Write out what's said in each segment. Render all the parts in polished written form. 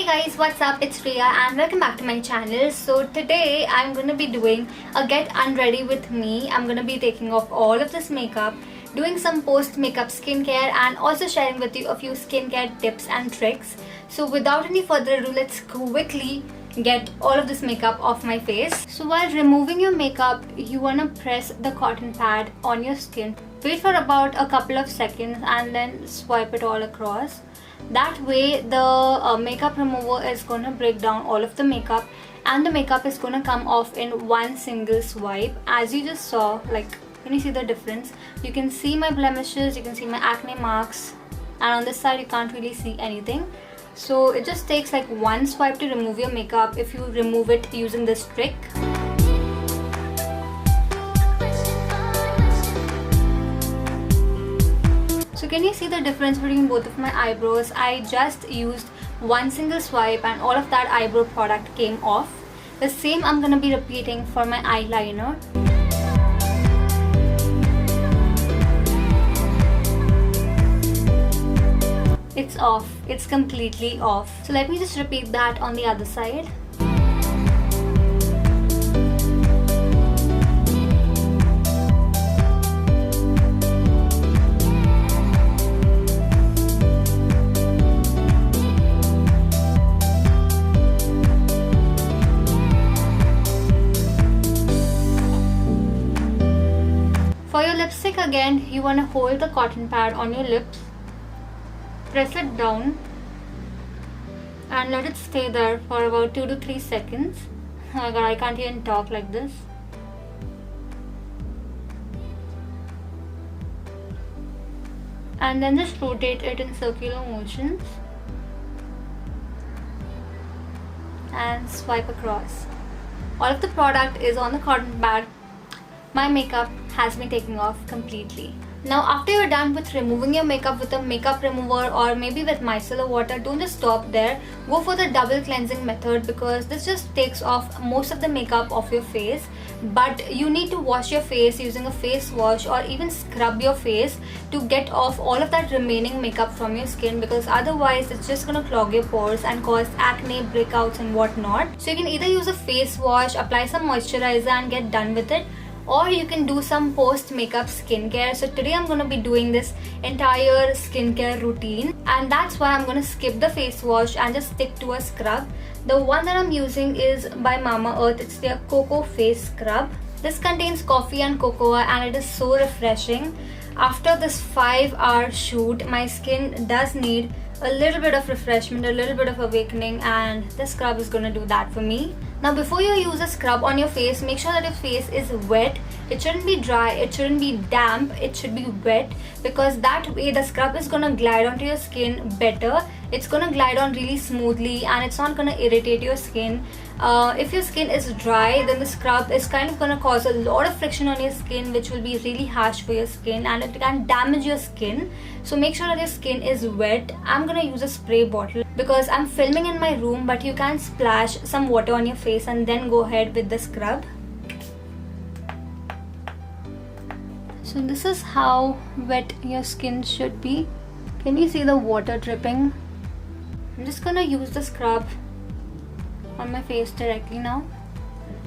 guys, what's up? It's Riya and welcome back to my channel. So today I'm gonna be doing a get unready with me. I'm gonna be taking off all of this makeup, doing some post makeup skincare and also sharing with you a few skincare tips and tricks. So without any further ado, let's quickly get all of this makeup off my face. So while removing your makeup, you wanna press the cotton pad on your skin. Wait for about a couple of seconds and then swipe it all across. That way the makeup remover is going to break down all of the makeup and the makeup is going to come off in one single swipe. As you just saw, like, can you see the difference? You can see my blemishes, you can see my acne marks, and on this side you can't really see anything. So it just takes like one swipe to remove your makeup if you remove it using this trick. So can you see the difference between both of my eyebrows? I just used one single swipe and all of that eyebrow product came off. The same I'm gonna be repeating for my eyeliner. It's off. It's completely off. So let me just repeat that on the other side. For your lipstick again, you want to hold the cotton pad on your lips, press it down and let it stay there for about 2 to 3 seconds. Oh my god, I can't even talk like this. And then just rotate it in circular motions and swipe across. All of the product is on the cotton pad. My makeup has been taken off completely. Now after you're done with removing your makeup with a makeup remover or maybe with micellar water, don't just stop there. Go for the double cleansing method because this just takes off most of the makeup off your face. But you need to wash your face using a face wash or even scrub your face to get off all of that remaining makeup from your skin, because otherwise it's just gonna clog your pores and cause acne, breakouts and whatnot. So you can either use a face wash, apply some moisturizer and get done with it, or you can do some post makeup skincare. So today I'm going to be doing this entire skincare routine, and that's why I'm going to skip the face wash and just stick to a scrub. The one that I'm using is by Mamaearth. It's their Cocoa Face Scrub. This contains coffee and cocoa and it is so refreshing. After this 5-hour shoot, my skin does need a little bit of refreshment, a little bit of awakening, and this scrub is going to do that for me. Now before you use a scrub on your face, make sure that your face is wet. It shouldn't be dry, it shouldn't be damp, it should be wet, because that way the scrub is gonna glide onto your skin better. It's gonna glide on really smoothly and it's not gonna irritate your skin. If your skin is dry, then the scrub is kind of gonna cause a lot of friction on your skin, which will be really harsh for your skin and it can damage your skin. So make sure that your skin is wet. I'm gonna use a spray bottle because I'm filming in my room, but you can splash some water on your face and then go ahead with the scrub. So this is how wet your skin should be. Can you see the water dripping? I'm just gonna use the scrub on my face directly now,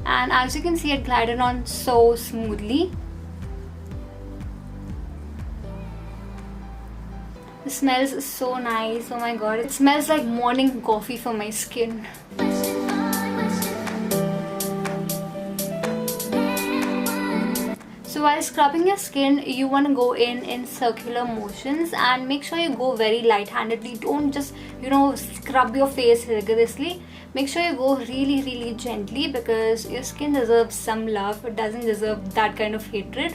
and as you can see, it glided on so smoothly. The smells so nice. Oh my god, it smells like morning coffee for my skin. So while scrubbing your skin, you want to go in circular motions and make sure you go very light-handedly. Don't just, scrub your face rigorously. Make sure you go really gently because your skin deserves some love. It doesn't deserve that kind of hatred.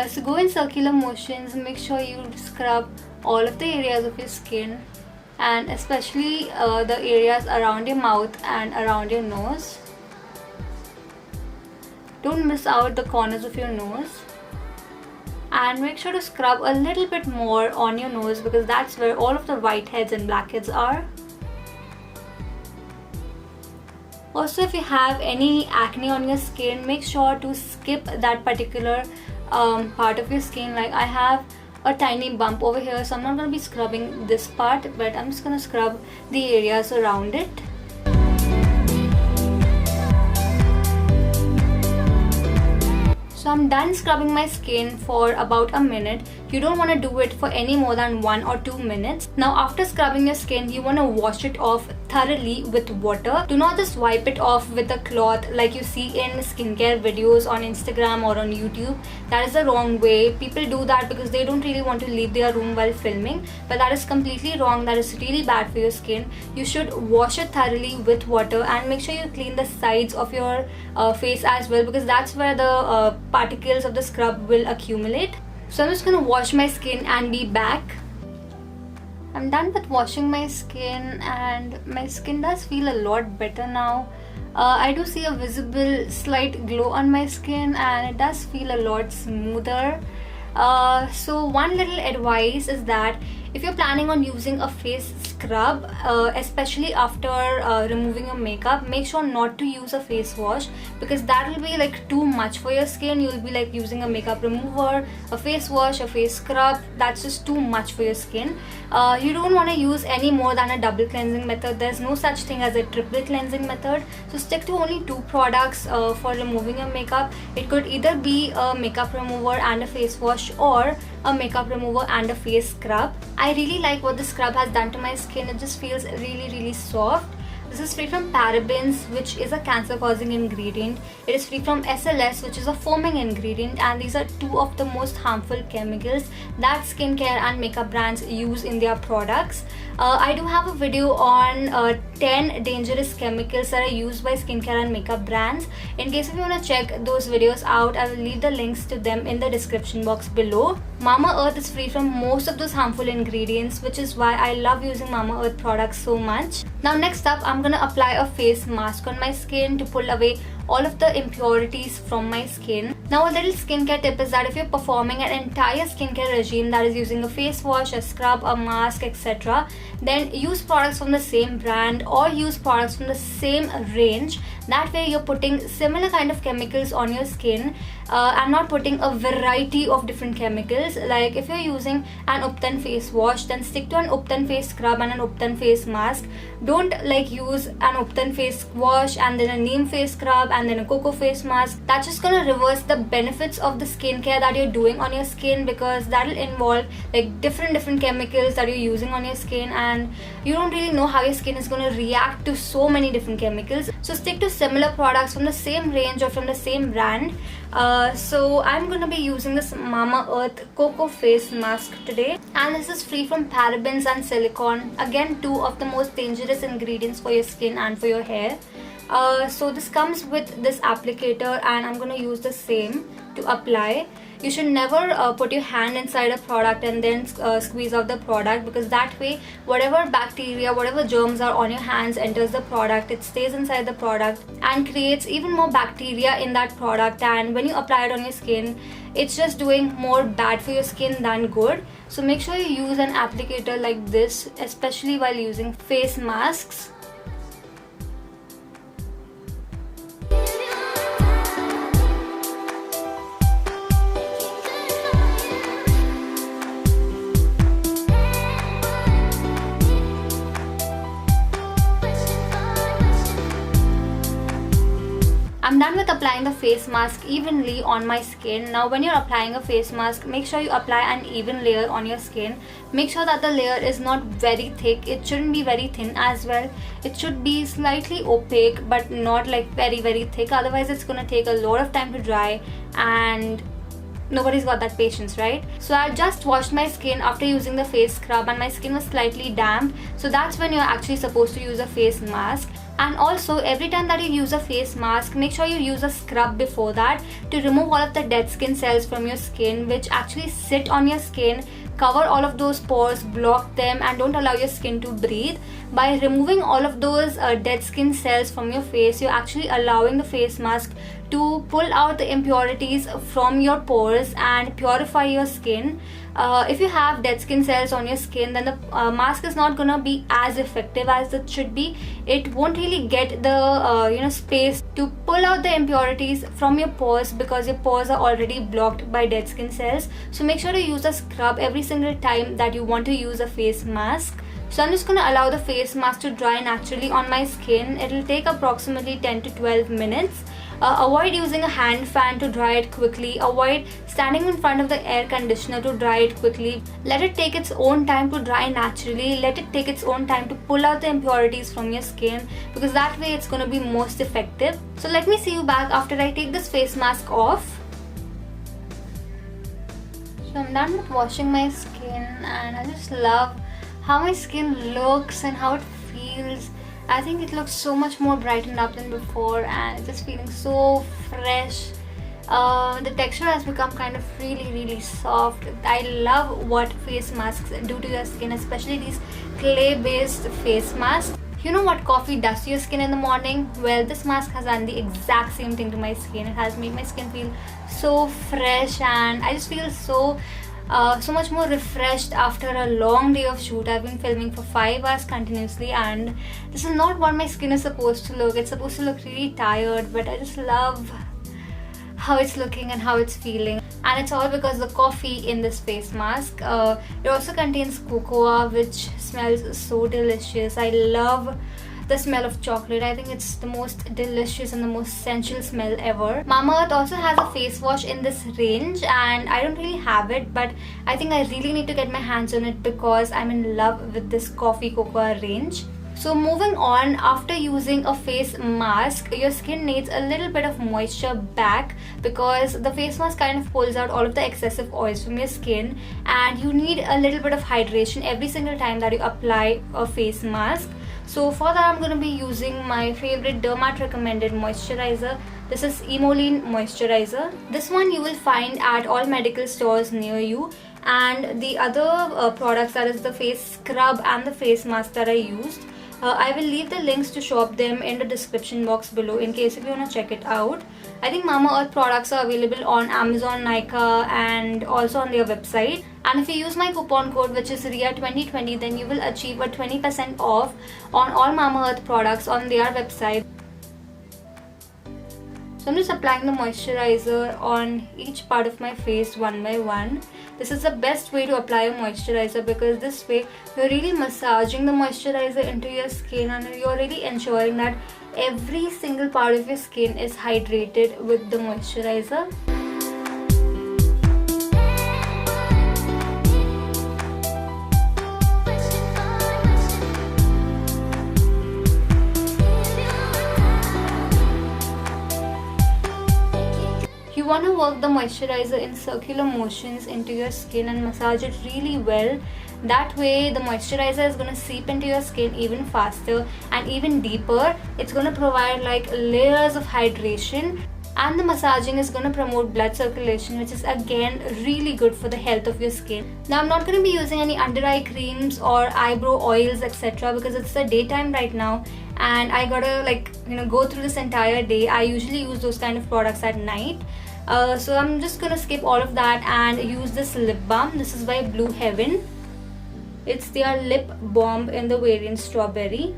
So go in circular motions. Make sure you scrub all of the areas of your skin, and especially the areas around your mouth and around your nose. Don't miss out the corners of your nose, and make sure to scrub a little bit more on your nose because that's where all of the whiteheads and blackheads are. Also, if you have any acne on your skin, make sure to skip that particular part of your skin. Like I have a tiny bump over here, so I'm not going to be scrubbing this part, but I'm just going to scrub the areas around it. So I'm done scrubbing my skin for about a minute. You don't want to do it for any more than 1 or 2 minutes. Now after scrubbing your skin, you want to wash it off thoroughly with water. Do not just wipe it off with a cloth like you see in skincare videos on Instagram or on YouTube. That is the wrong way. People do that because they don't really want to leave their room while filming, but that is completely wrong. That is really bad for your skin. You should wash it thoroughly with water and make sure you clean the sides of your face as well, because that's where the particles of the scrub will accumulate. So I'm just gonna wash my skin and be back. I'm done with washing my skin and my skin does feel a lot better now. I do see a visible slight glow on my skin and it does feel a lot smoother. So one little advice is that if you're planning on using a face scrub, especially after removing your makeup, make sure not to use a face wash, because that will be like too much for your skin. You'll be like using a makeup remover, a face wash, a face scrub. That's just too much for your skin. You don't want to use any more than a double cleansing method. There's no such thing as a triple cleansing method. So stick to only 2 products for removing your makeup. It could either be a makeup remover and a face wash, or a makeup remover and a face scrub. I really like what the scrub has done to my skin. It just feels really soft. This is free from parabens, which is a cancer causing ingredient. It is free from SLS, which is a foaming ingredient, and these are 2 of the most harmful chemicals that skincare and makeup brands use in their products. I do have a video on 10 dangerous chemicals that are used by skincare and makeup brands. In case if you want to check those videos out, I will leave the links to them in the description box below. Mamaearth is free from most of those harmful ingredients, which is why I love using Mamaearth products so much. Now next up, I'm gonna apply a face mask on my skin to pull away all of the impurities from my skin. Now a little skincare tip is that if you're performing an entire skincare regime that is using a face wash, a scrub, a mask, etc., then use products from the same brand or use products from the same range. That way you're putting similar kind of chemicals on your skin and not putting a variety of different chemicals. Like if you're using an Upton face wash, then stick to an Upton face scrub and an Upton face mask. Don't like use an Upton face wash and then a neem face scrub and then a cocoa face mask. That's just gonna reverse the benefits of the skincare that you're doing on your skin, because that'll involve like different chemicals that you're using on your skin, and you don't really know how your skin is gonna react to so many different chemicals. So stick to similar products from the same range or from the same brand. So I'm gonna be using this Mamaearth Cocoa Face Mask today, and this is free from parabens and silicone. Again, 2 of the most dangerous ingredients for your skin and for your hair. So this comes with this applicator, and I'm gonna use the same to apply. You should never put your hand inside a product and then squeeze out the product, because that way whatever bacteria, whatever germs are on your hands enters the product, it stays inside the product and creates even more bacteria in that product, and when you apply it on your skin, it's just doing more bad for your skin than good. So make sure you use an applicator like this, especially while using face masks. I'm done with applying the face mask evenly on my skin. Now when you're applying a face mask, make sure you apply an even layer on your skin. Make sure that the layer is not very thick. It shouldn't be very thin as well. It should be slightly opaque but not like very thick. Otherwise it's gonna take a lot of time to dry, and nobody's got that patience, right? So I just washed my skin after using the face scrub and my skin was slightly damp. So that's when you're actually supposed to use a face mask. And also every time that you use a face mask, make sure you use a scrub before that to remove all of the dead skin cells from your skin, which actually sit on your skin, cover all of those pores, block them, and don't allow your skin to breathe. By removing all of those dead skin cells from your face, you're actually allowing the face mask to pull out the impurities from your pores and purify your skin. if you have dead skin cells on your skin, then the mask is not gonna be as effective as it should be. It won't really get the space to pull out the impurities from your pores, because your pores are already blocked by dead skin cells. So make sure to use a scrub every single time that you want to use a face mask. So I'm just going to allow the face mask to dry naturally on my skin. It will take approximately 10 to 12 minutes. Avoid using a hand fan to dry it quickly. Avoid standing in front of the air conditioner to dry it quickly. Let it take its own time to dry naturally. Let it take its own time to pull out the impurities from your skin, because that way it's going to be most effective. So let me see you back after I take this face mask off. So I'm done with washing my skin, and I just love how my skin looks and how it feels. I think it looks so much more brightened up than before, and it's just feeling so fresh. The texture has become kind of really soft. I love what face masks do to your skin, especially these clay based face masks. You know what coffee does to your skin in the morning? Well, this mask has done the exact same thing to my skin. It has made my skin feel so fresh, and I just feel so much more refreshed after a long day of shoot. I've been filming for 5 hours continuously, and this is not what my skin is supposed to look. It's supposed to look really tired, but I just love how it's looking and how it's feeling. And it's all because the coffee in this face mask. It also contains cocoa, which smells so delicious. I love the smell of chocolate. I think it's the most delicious and the most sensual smell ever. Mamaearth also has a face wash in this range, and I don't really have it, but I think I really need to get my hands on it because I'm in love with this coffee cocoa range. So moving on, after using a face mask, your skin needs a little bit of moisture back, because the face mask kind of pulls out all of the excessive oils from your skin, and you need a little bit of hydration every single time that you apply a face mask. So for that, I'm going to be using my favorite Dermat recommended moisturizer. This is Emollient moisturizer. This one you will find at all medical stores near you. And the other products, that is the face scrub and the face mask that I used, I will leave the links to shop them in the description box below in case if you want to check it out. I think Mamaearth products are available on Amazon, Nykaa, and also on their website. And if you use my coupon code, which is RIA2020, then you will achieve a 20% off on all Mamaearth products on their website. So I'm just applying the moisturizer on each part of my face one by one. This is the best way to apply a moisturizer, because this way you're really massaging the moisturizer into your skin, and you're really ensuring that every single part of your skin is hydrated with the moisturizer. You want to work the moisturizer in circular motions into your skin and massage it really well. That way the moisturizer is going to seep into your skin even faster and even deeper. It's going to provide like layers of hydration, and the massaging is going to promote blood circulation, which is again really good for the health of your skin. Now I'm not going to be using any under eye creams or eyebrow oils, etc., because it's the daytime right now and I gotta go through this entire day. I usually use those kind of products at night. So I'm just gonna skip all of that and use this lip balm. This is by Blue Heaven. It's their lip balm in the variant Strawberry.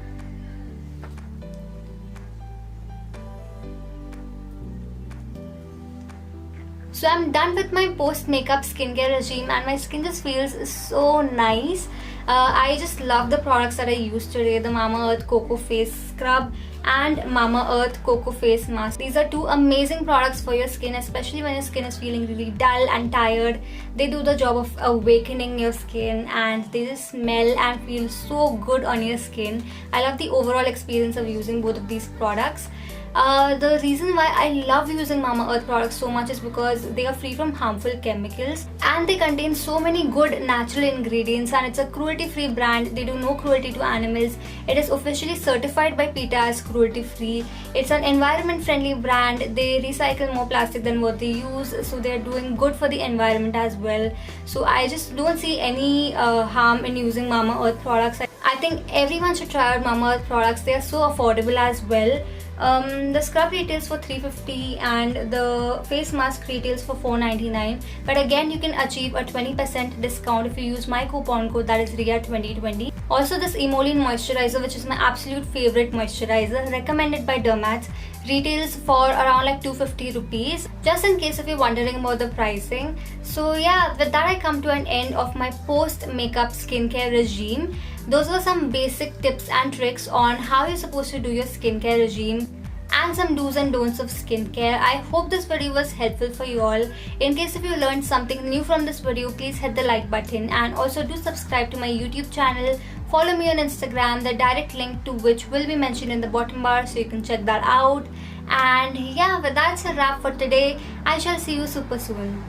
So I'm done with my post makeup skincare regime, and my skin just feels so nice. I just love the products that I used today, the Mamaearth Cocoa Face Scrub and Mamaearth Cocoa Face Mask. These are two amazing products for your skin, especially when your skin is feeling really dull and tired. They do the job of awakening your skin, and they just smell and feel so good on your skin. I love the overall experience of using both of these products. The reason why I love using Mamaearth products so much is because they are free from harmful chemicals and they contain so many good natural ingredients, and it's a cruelty-free brand. They do no cruelty to animals. It is officially certified by PETA as cruelty-free. It's an environment-friendly brand. They recycle more plastic than what they use, so they're doing good for the environment as well. So I just don't see any harm in using Mamaearth products. I think everyone should try out Mamaearth products. They are so affordable as well. The scrub retails for $350 and the face mask retails for $499. But again, you can achieve a 20% discount if you use my coupon code, that is RIA2020. Also, this Emollient moisturizer, which is my absolute favorite moisturizer, recommended by dermats, retails for around like 250 rupees, just in case if you're wondering about the pricing. So yeah, with that I come to an end of my post makeup skincare regime. Those were some basic tips and tricks on how you're supposed to do your skincare regime and some do's and don'ts of skincare. I hope this video was helpful for you all. In case if you learned something new from this video, please hit the like button and also do subscribe to my YouTube channel. Follow me on Instagram, the direct link to which will be mentioned in the bottom bar, so you can check that out. And yeah, but that's a wrap for today. I shall see you super soon.